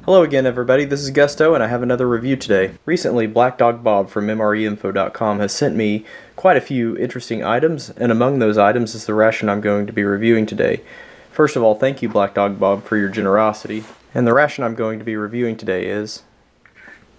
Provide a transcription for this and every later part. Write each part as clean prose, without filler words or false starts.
Hello again everybody, this is Gusto and I have another review today. Recently, BlackDogBob from MREinfo.com has sent me quite a few interesting items, and among those items is the ration I'm going to be reviewing today. First of all, thank you BlackDogBob for your generosity. And the ration I'm going to be reviewing today is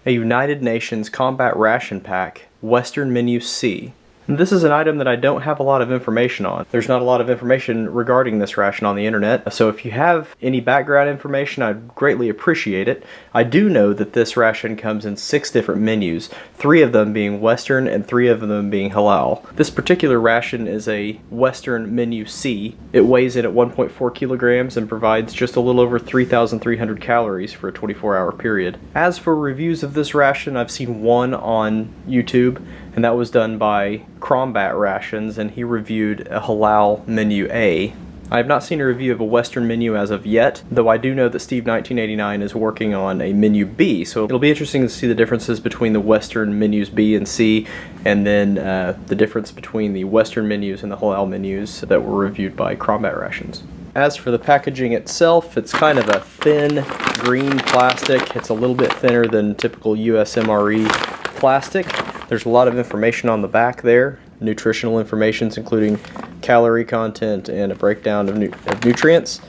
a United Nations Combat Ration Pack, Western Menu C. And this is an item that I don't have a lot of information on. There's not a lot of information regarding this ration on the internet, so if you have any background information, I'd greatly appreciate it. I do know that this ration comes in 6 different menus, 3 of them being Western and 3 of them being Halal. This particular ration is a Western Menu C. It weighs in at 1.4 kilograms and provides just a little over 3,300 calories for a 24-hour period. As for reviews of this ration, I've seen one on YouTube, and that was done by Crombat Rations, and he reviewed a Halal Menu A. I have not seen a review of a Western menu as of yet, though I do know that Steve1989 is working on a Menu B, so it'll be interesting to see the differences between the Western menus B and C, and then the difference between the Western menus and the Halal menus that were reviewed by Crombat Rations. As for the packaging itself, it's kind of a thin green plastic. It's a little bit thinner than typical US MRE plastic. There's a lot of information on the back there, nutritional information including calorie content and a breakdown of nutrients.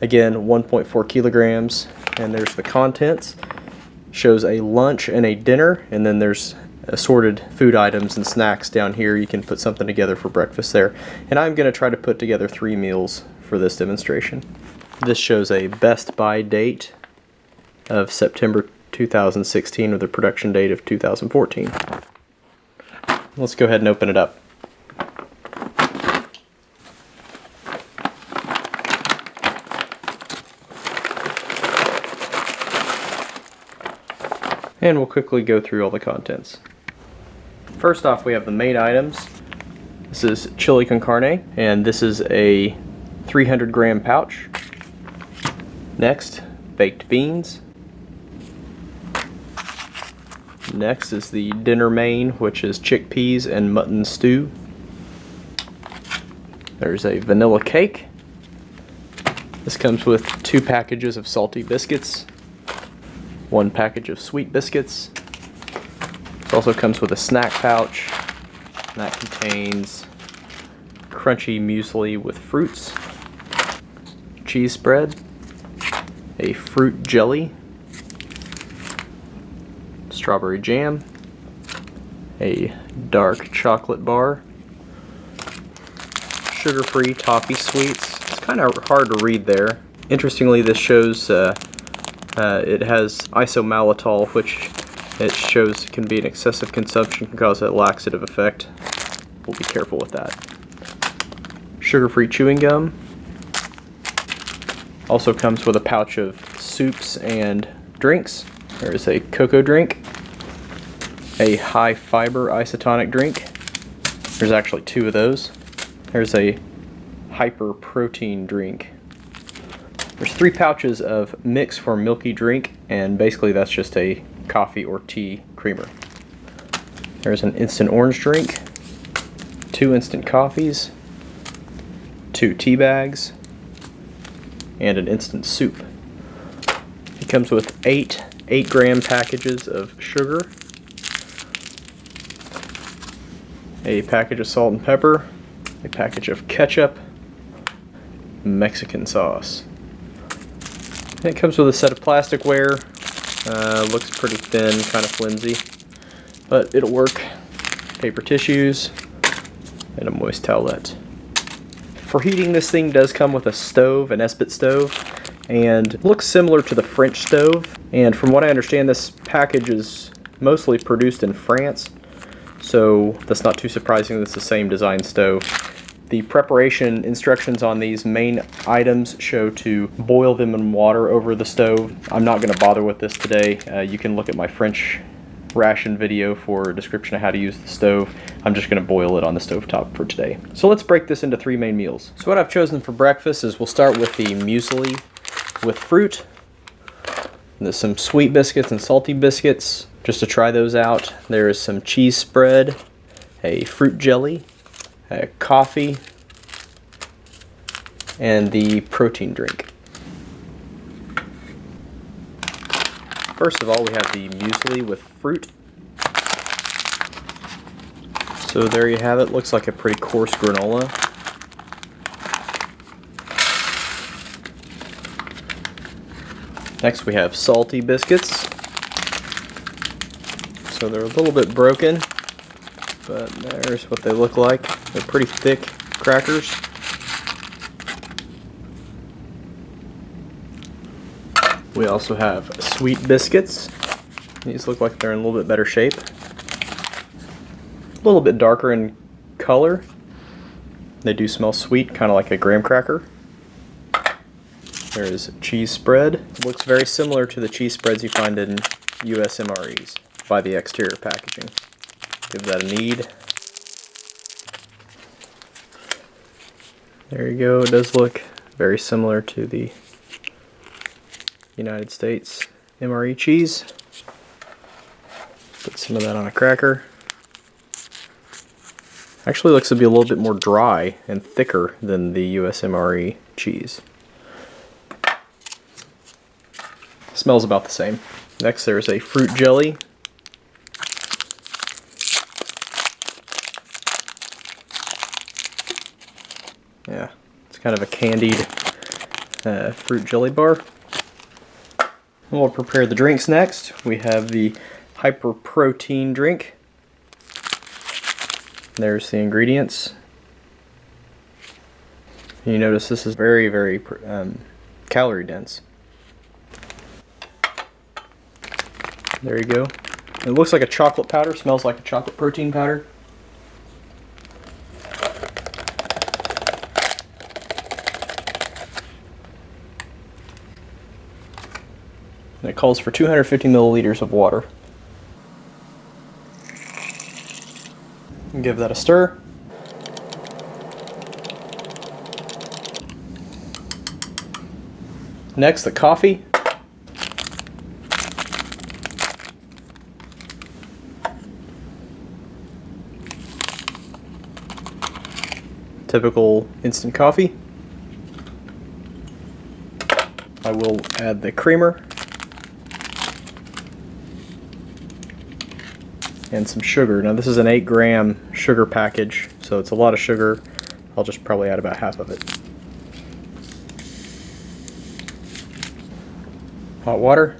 Again, 1.4 kilograms, and there's the contents. Shows a lunch and a dinner, and then there's assorted food items and snacks down here. You can put something together for breakfast there. And I'm going to try to put together 3 meals for this demonstration. This shows a best buy date of September 2016 with a production date of 2014. Let's go ahead and open it up. And we'll quickly go through all the contents. First off, we have the main items. This is chili con carne, and this is a 300 gram pouch. Next, baked beans. Next is the dinner main, which is chickpeas and mutton stew. There's a vanilla cake. This comes with 2 packages of salty biscuits, 1 package of sweet biscuits. This also comes with a snack pouch, and that contains crunchy muesli with fruits, cheese spread, a fruit jelly, strawberry jam, a dark chocolate bar, sugar-free toffee sweets. It's kind of hard to read there. Interestingly, this shows it has isomaltitol, which it shows can be an excessive consumption, can cause a laxative effect. We'll be careful with that. Sugar-free chewing gum. Also comes with a pouch of soups and drinks. There is a cocoa drink, a high fiber isotonic drink. There's actually 2 of those. There's a hyper protein drink. There's 3 pouches of mix for milky drink, and basically that's just a coffee or tea creamer. There's an instant orange drink, 2 instant coffees, 2 tea bags, and an instant soup. It comes with 8 gram packages of sugar, a package of salt and pepper, a package of ketchup, Mexican sauce. And it comes with a set of plasticware. Looks pretty thin, kind of flimsy, but it'll work. Paper tissues, and a moist towelette. For heating, this thing does come with a stove, an Esbit stove, and looks similar to the French stove. And from what I understand, this package is mostly produced in France, so that's not too surprising that it's the same design stove. The preparation instructions on these main items show to boil them in water over the stove. I'm not going to bother with this today. You can look at my French ration video for a description of how to use the stove. I'm just going to boil it on the stovetop for today. So let's break this into 3 main meals. So what I've chosen for breakfast is we'll start with the muesli with fruit. There's some sweet biscuits and salty biscuits. Just to try those out, there is some cheese spread, a fruit jelly, a coffee, and the protein drink. First of all, we have the muesli with fruit. So there you have it. Looks like a pretty coarse granola. Next we have salty biscuits. So they're a little bit broken, but there's what they look like. They're pretty thick crackers. We also have sweet biscuits. These look like they're in a little bit better shape. A little bit darker in color. They do smell sweet, kind of like a graham cracker. There is cheese spread. It looks very similar to the cheese spreads you find in US MREs by the exterior packaging. Give that a knead. There you go. It does look very similar to the United States MRE cheese. Put some of that on a cracker. Actually looks to be a little bit more dry and thicker than the US MRE cheese. Smells about the same. Next there's a fruit jelly. Yeah, it's kind of a candied fruit jelly bar. We'll prepare the drinks next. We have the hyper protein drink. There's the ingredients. And you notice this is very, very calorie dense. There you go. It looks like a chocolate powder, smells like a chocolate protein powder. And it calls for 250 milliliters of water. Give that a stir. Next, the coffee. Typical instant coffee. I will add the creamer and some sugar. Now this is an 8-gram sugar package, so it's a lot of sugar. I'll just probably add about half of it. Hot water.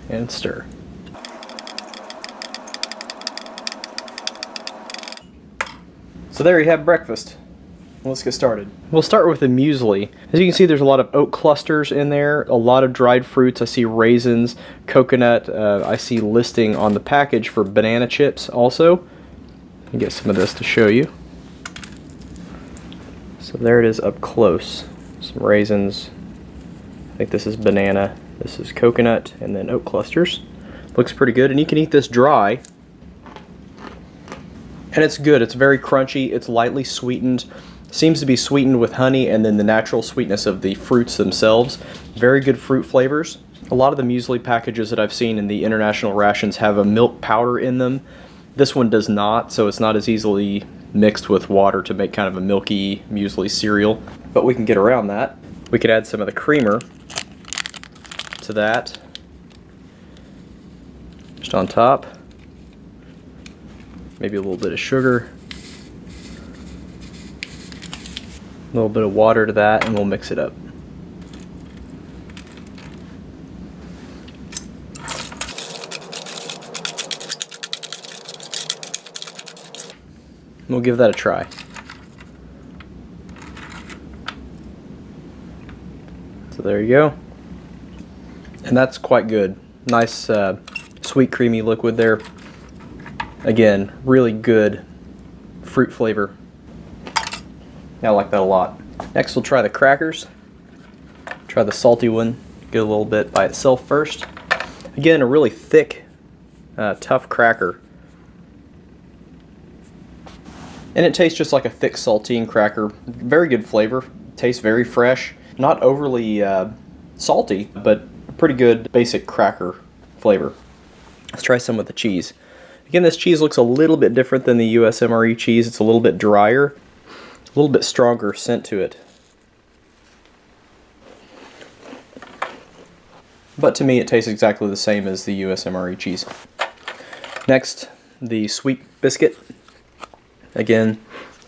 And stir. So there you have breakfast. Let's get started. We'll start with the muesli. As you can see, there's a lot of oat clusters in there, a lot of dried fruits. I see raisins, coconut. I see listing on the package for banana chips also. Let me get some of this to show you. So there it is up close. Some raisins. I think this is banana. This is coconut, and then oat clusters. Looks pretty good, and you can eat this dry. And it's good. It's very crunchy. It's lightly sweetened. Seems to be sweetened with honey and then the natural sweetness of the fruits themselves. Very good fruit flavors. A lot of the muesli packages that I've seen in the international rations have a milk powder in them. This one does not, so it's not as easily mixed with water to make kind of a milky muesli cereal. But we can get around that. We could add some of the creamer to that. Just on top. Maybe a little bit of sugar. A little bit of water to that, and we'll mix it up. We'll give that a try. So there you go. And that's quite good. Nice sweet creamy liquid there. Again, really good fruit flavor. I like that a lot. Next we'll try the crackers. Try the salty one. Get a little bit by itself first. Again, a really thick, tough cracker. And it tastes just like a thick saltine cracker. Very good flavor. Tastes very fresh. Not overly salty, but a pretty good basic cracker flavor. Let's try some with the cheese. Again, this cheese looks a little bit different than the US MRE cheese. It's a little bit drier, a little bit stronger scent to it. but to me it tastes exactly the same as the US MRE cheese. Next, the sweet biscuit. Again,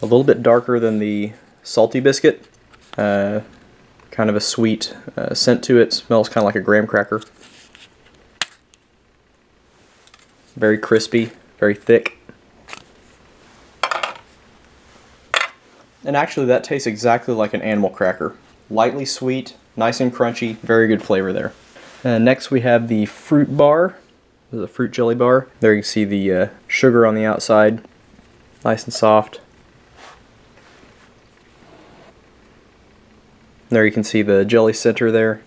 a little bit darker than the salty biscuit. Kind of a sweet scent to it. Smells kind of like a graham cracker. Very crispy, very thick. And actually that tastes exactly like an animal cracker. Lightly sweet, nice and crunchy, very good flavor there. Next we have the fruit bar. This is a fruit jelly bar. There you can see the sugar on the outside, nice and soft. There you can see the jelly center there.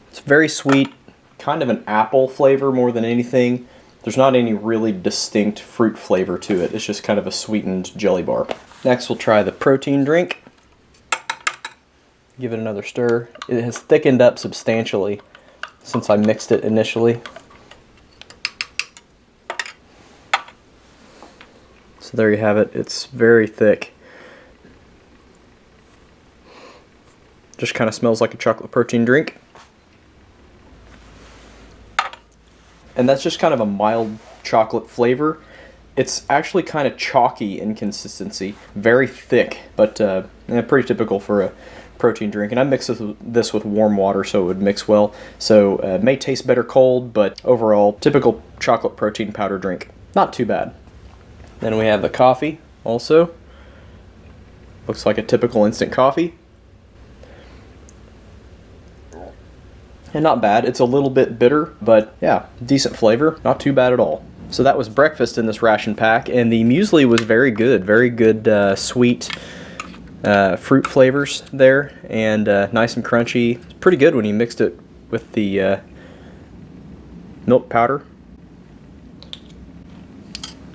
It's very sweet, kind of an apple flavor more than anything. There's not any really distinct fruit flavor to it. It's just kind of a sweetened jelly bar. Next we'll try the protein drink. Give it another stir. It has thickened up substantially since I mixed it initially. So there you have it. It's very thick. Just kind of smells like a chocolate protein drink. And that's just kind of a mild chocolate flavor. It's actually kind of chalky in consistency. Very thick, but pretty typical for a protein drink. And I mixed this with warm water so it would mix well. So it may taste better cold, but overall, typical chocolate protein powder drink. Not too bad. Then we have the coffee also. Looks like a typical instant coffee. And not bad. It's a little bit bitter, but yeah, decent flavor. Not too bad at all. So that was breakfast in this ration pack, and the muesli was very good. Very good sweet fruit flavors there, and nice and crunchy. It's pretty good when you mixed it with the milk powder.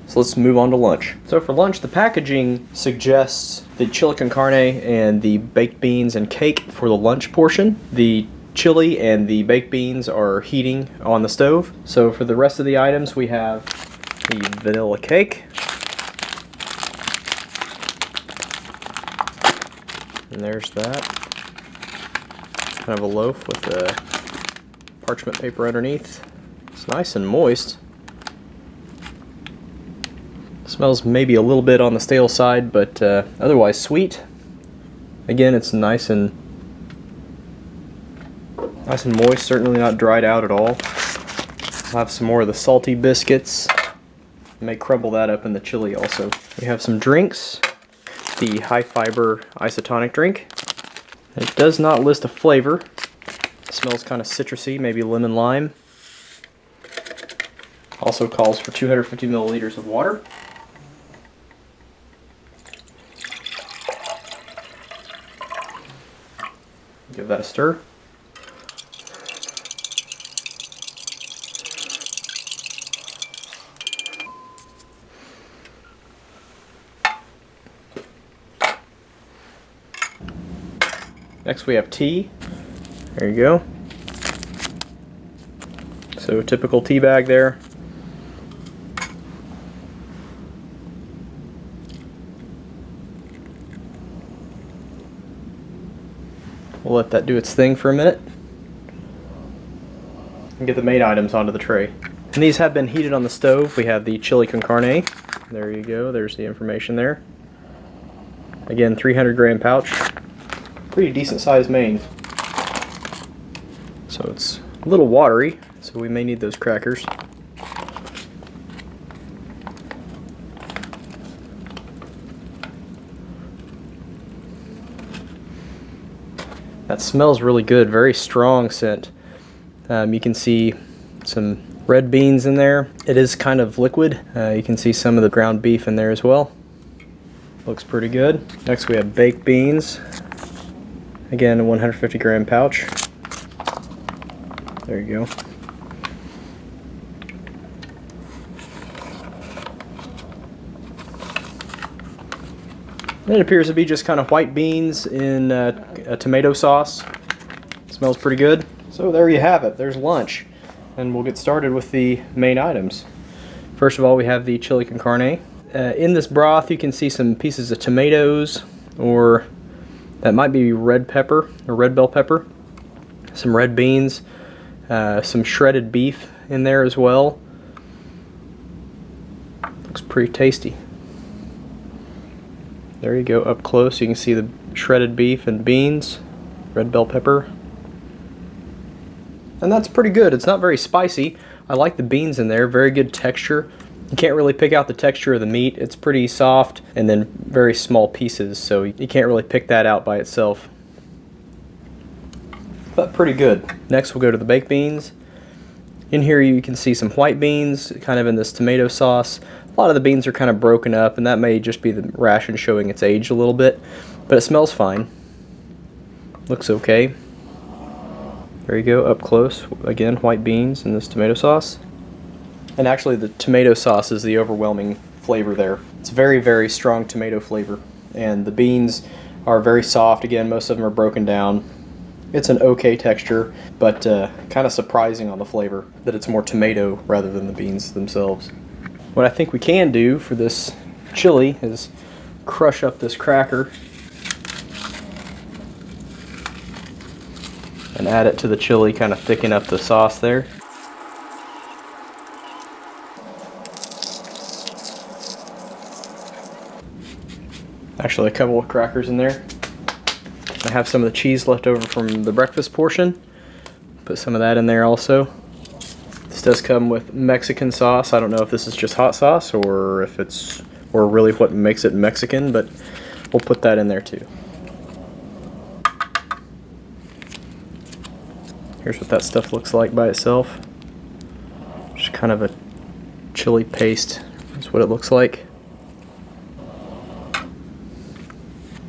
So let's move on to lunch. So for lunch, the packaging suggests the chili con carne and the baked beans and cake for the lunch portion. The chili and the baked beans are heating on the stove. So for the rest of the items, we have the vanilla cake. And there's that. Kind of a loaf with the parchment paper underneath. It's nice and moist. Smells maybe a little bit on the stale side, but otherwise sweet. Again, it's nice and moist, certainly not dried out at all. I'll have some more of the salty biscuits. May crumble that up in the chili also. We have some drinks. The high fiber isotonic drink. It does not list a flavor. It smells kind of citrusy, maybe lemon lime. Also calls for 250 milliliters of water. Give that a stir. Next we have tea. There you go. So typical tea bag there. We'll let that do its thing for a minute. And get the main items onto the tray. And these have been heated on the stove. We have the chili con carne. There you go. There's the information there. Again, 300 gram pouch. Pretty decent sized main. So it's a little watery, so we may need those crackers. That smells really good, very strong scent. You can see some red beans in there. It is kind of liquid. You can see some of the ground beef in there as well. Looks pretty good. Next we have baked beans. Again, a 150 gram pouch. There you go. It appears to be just kind of white beans in a tomato sauce. Smells pretty good. So there you have it. There's lunch. And we'll get started with the main items. First of all, we have the chili con carne. In this broth, you can see some pieces of tomatoes, or that might be red pepper or red bell pepper. some red beans, some shredded beef in there as well. Looks pretty tasty. There you go, up close you can see the shredded beef and beans, red bell pepper. And that's pretty good. It's not very spicy. I like the beans in there, very good texture. You can't really pick out the texture of the meat. It's pretty soft and then very small pieces, so you can't really pick that out by itself. But pretty good. Next we'll go to the baked beans. In here you can see some white beans, kind of in this tomato sauce. A lot of the beans are kind of broken up, and that may just be the ration showing its age a little bit, but it smells fine. Looks okay. There you go, up close. Again, white beans and this tomato sauce. And actually the tomato sauce is the overwhelming flavor there. It's very, very strong tomato flavor. And the beans are very soft. Again, most of them are broken down. It's an okay texture, but kind of surprising on the flavor that it's more tomato rather than the beans themselves. What I think we can do for this chili is crush up this cracker and add it to the chili, kind of thicken up the sauce there. Actually, a couple of crackers in there. I have some of the cheese left over from the breakfast portion. Put some of that in there also. This does come with Mexican sauce. I don't know if this is just hot sauce or if it's really what makes it Mexican, but we'll put that in there too. Here's what that stuff looks like by itself. Just kind of a chili paste. That's what it looks like.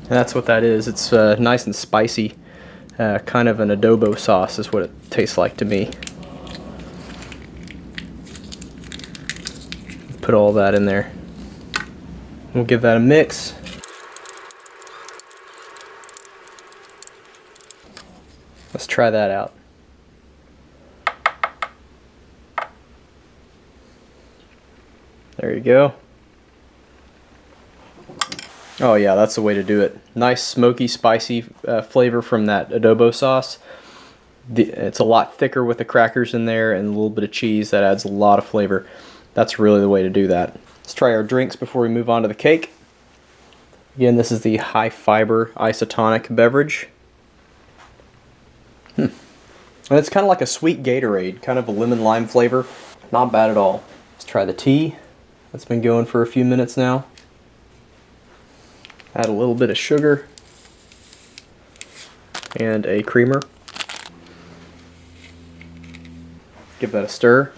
And that's what that is. It's nice and spicy. Kind of an adobo sauce is what it tastes like to me. Put all that in there. We'll give that a mix. Let's try that out. There you go. Oh yeah, that's the way to do it. Nice smoky, spicy flavor from that adobo sauce. It's a lot thicker with the crackers in there and a little bit of cheese. That adds a lot of flavor. That's really the way to do that. Let's try our drinks before we move on to the cake. Again, this is the high fiber isotonic beverage. And it's kind of like a sweet Gatorade, kind of a lemon lime flavor. Not bad at all. Let's try the tea. That's been going for a few minutes now. Add a little bit of sugar and a creamer. Give that a stir.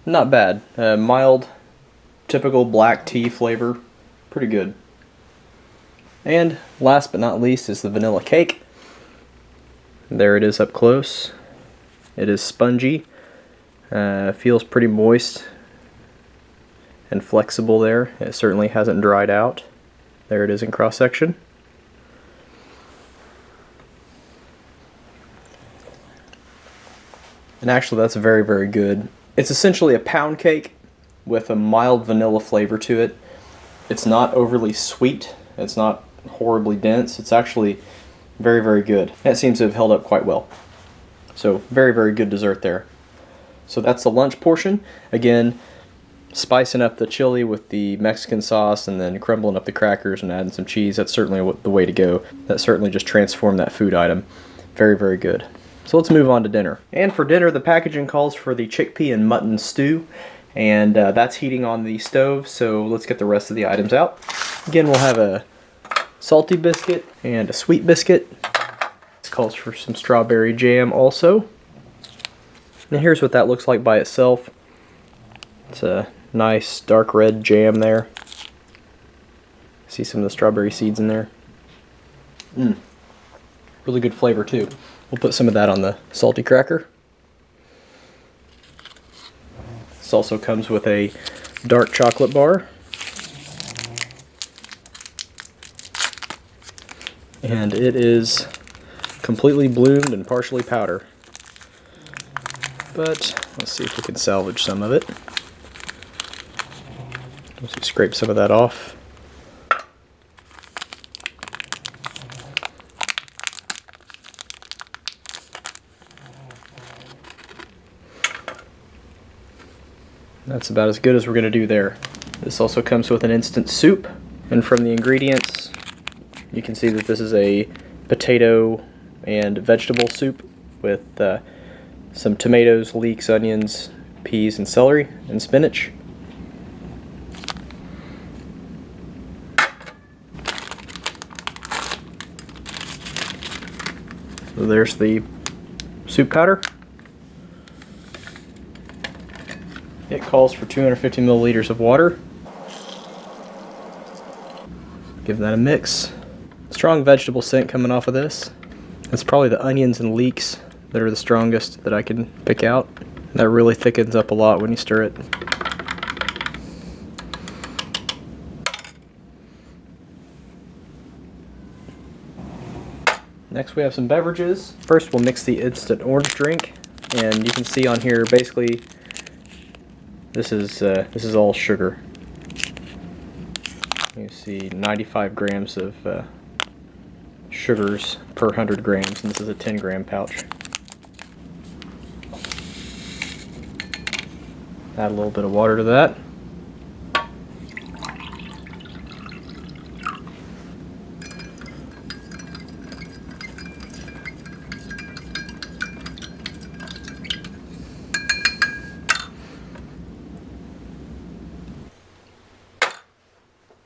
Not bad. Mild, typical black tea flavor. Pretty good. And last but not least is the vanilla cake. There it is up close. It is spongy. Feels pretty moist and flexible there. It certainly hasn't dried out. There it is in cross section. And actually that's very, very good. It's essentially a pound cake with a mild vanilla flavor to it. It's not overly sweet. It's not horribly dense. It's actually very, very good. And it seems to have held up quite well. So very, very good dessert there. So that's the lunch portion. Again, spicing up the chili with the Mexican sauce and then crumbling up the crackers and adding some cheese. That's certainly the way to go. That certainly just transformed that food item. Very, very good. So let's move on to dinner. And for dinner, the packaging calls for the chickpea and mutton stew. And that's heating on the stove, so let's get the rest of the items out. Again, we'll have a salty biscuit and a sweet biscuit. This calls for some strawberry jam also. And here's what that looks like by itself. It's a nice dark red jam there. See some of the strawberry seeds in there. Really good flavor too. We'll put some of that on the salty cracker. This also comes with a dark chocolate bar. And it is completely bloomed and partially powder. But let's see if we can salvage some of it. Let's scrape some of that off. That's about as good as we're going to do there. This also comes with an instant soup, and from the ingredients you can see that this is a potato and vegetable soup with some tomatoes, leeks, onions, peas, and celery, and spinach. So there's the soup powder. It calls for 250 milliliters of water. Give that a mix. Strong vegetable scent coming off of this. It's probably the onions and leeks that are the strongest that I can pick out. That really thickens up a lot when you stir it. Next we have some beverages. First we'll mix the instant orange drink, and you can see on here basically this is all sugar. You see 95 grams of sugars per 100 grams, and this is a 10-gram pouch. Add a little bit of water to that.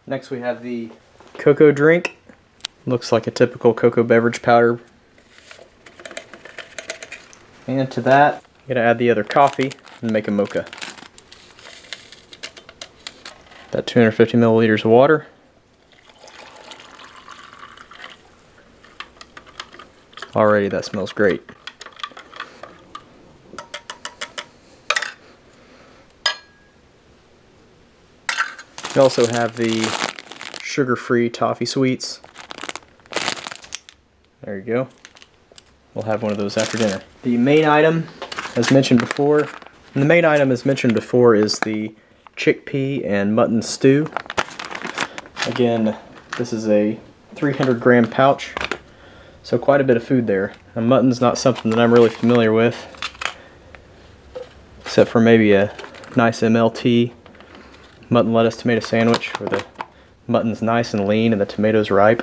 Next we have the cocoa drink. Looks like a typical cocoa beverage powder. And to that, I'm going to add the other coffee and make a mocha. About 250 milliliters of water. Already that smells great. We also have the sugar-free toffee sweets. There you go. We'll have one of those after dinner. The main item, as mentioned before, is the chickpea and mutton stew. Again, this is a 300-gram pouch, so quite a bit of food there. Now, mutton's not something that I'm really familiar with, except for maybe a nice MLT mutton lettuce tomato sandwich where the mutton's nice and lean and the tomatoes ripe.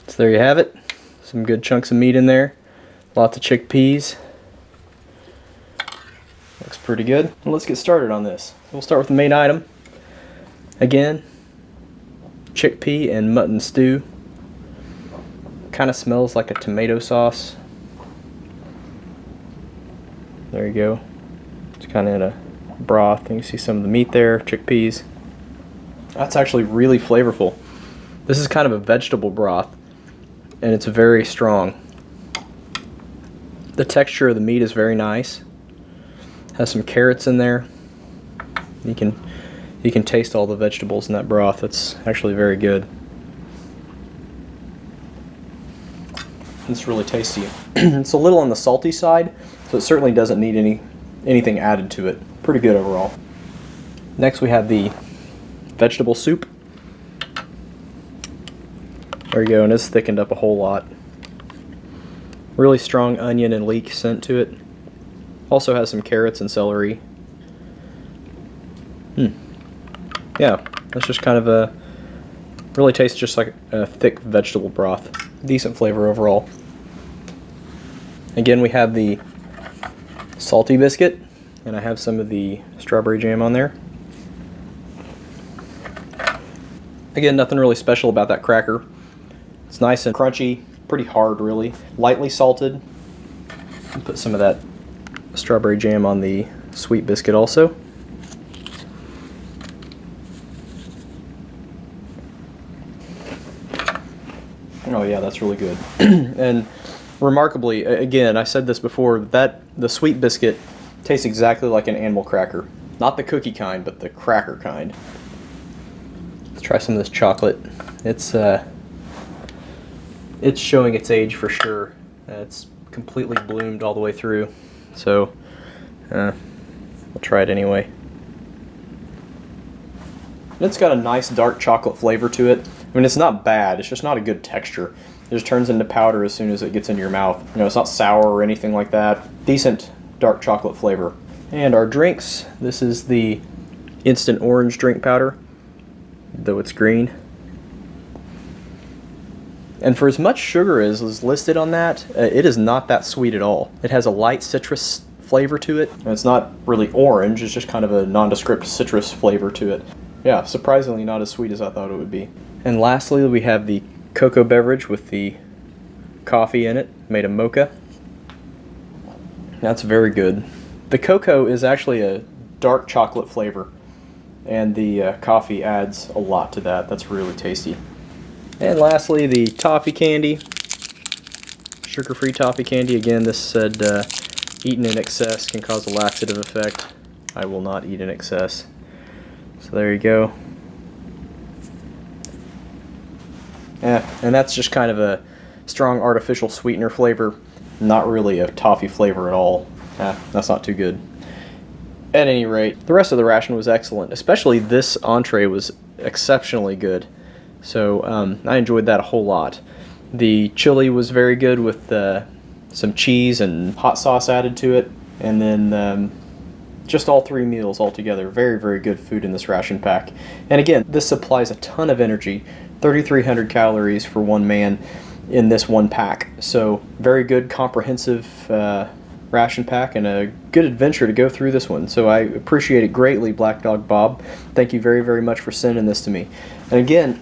So there you have it. Some good chunks of meat in there. Lots of chickpeas. Looks pretty good. Well, let's get started on this. We'll start with the main item. Again, chickpea and mutton stew. Kind of smells like a tomato sauce. There you go. It's kind of in a broth, and you see some of the meat there, chickpeas. That's actually really flavorful. This is kind of a vegetable broth, and it's very strong. The texture of the meat is very nice. Has some carrots in there. You can taste all the vegetables in that broth. It's actually very good. It's really tasty. It's a little on the salty side, so it certainly doesn't need anything added to it. Pretty good overall. Next we have the vegetable soup. There you go, and it's thickened up a whole lot. Really strong onion and leek scent to it. Also has some carrots and celery. Yeah, that's just kind of a, really tastes just like a thick vegetable broth. Decent flavor overall. Again, we have the salty biscuit, and I have some of the strawberry jam on there. Again, nothing really special about that cracker. It's nice and crunchy, pretty hard really, lightly salted. Put some of that strawberry jam on the sweet biscuit also. Oh yeah, that's really good. And remarkably, again, I said this before, that the sweet biscuit tastes exactly like an animal cracker. Not the cookie kind, but the cracker kind. Let's try some of this chocolate. It's showing its age for sure. It's completely bloomed all the way through. So, we'll try it anyway. And it's got a nice dark chocolate flavor to it. I mean, it's not bad, it's just not a good texture. It just turns into powder as soon as it gets into your mouth. You know, it's not sour or anything like that. Decent dark chocolate flavor. And our drinks, this is the instant orange drink powder, though it's green. And for as much sugar as is listed on that, it is not that sweet at all. It has a light citrus flavor to it. And it's not really orange, it's just kind of a nondescript citrus flavor to it. Yeah, surprisingly not as sweet as I thought it would be. And lastly, we have the cocoa beverage with the coffee in it, made of mocha. That's very good. The cocoa is actually a dark chocolate flavor, and the coffee adds a lot to that. That's really tasty. And lastly, the toffee candy, sugar-free toffee candy. Again, this said eaten in excess can cause a laxative effect. I will not eat in excess. So there you go. Yeah, and that's just kind of a strong artificial sweetener flavor, not really a toffee flavor at all. That's not too good. At any rate, the rest of the ration was excellent, especially this entree was exceptionally good. So I enjoyed that a whole lot. The chili was very good with some cheese and hot sauce added to it, and then just all 3 meals all together. Very, very good food in this ration pack. And again, this supplies a ton of energy, 3,300 calories for one man in this one pack. So very good, comprehensive ration pack, and a good adventure to go through this one. So I appreciate it greatly, BlackDogBob. Thank you very, very much for sending this to me. And again,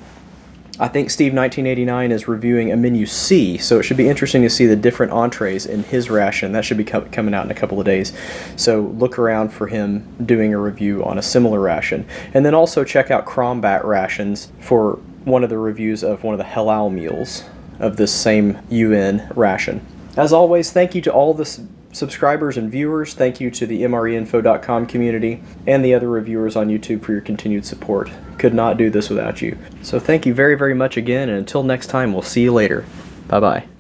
I think Steve1989 is reviewing a menu C, so it should be interesting to see the different entrees in his ration. That should be coming out in a couple of days. So look around for him doing a review on a similar ration. And then also check out Crombat Rations for one of the reviews of one of the halal meals of this same UN ration. As always, thank you to all the subscribers and viewers. Thank you to the MREinfo.com community and the other reviewers on YouTube for your continued support. Could not do this without you. So thank you very, very much again, and until next time, we'll see you later. Bye-bye.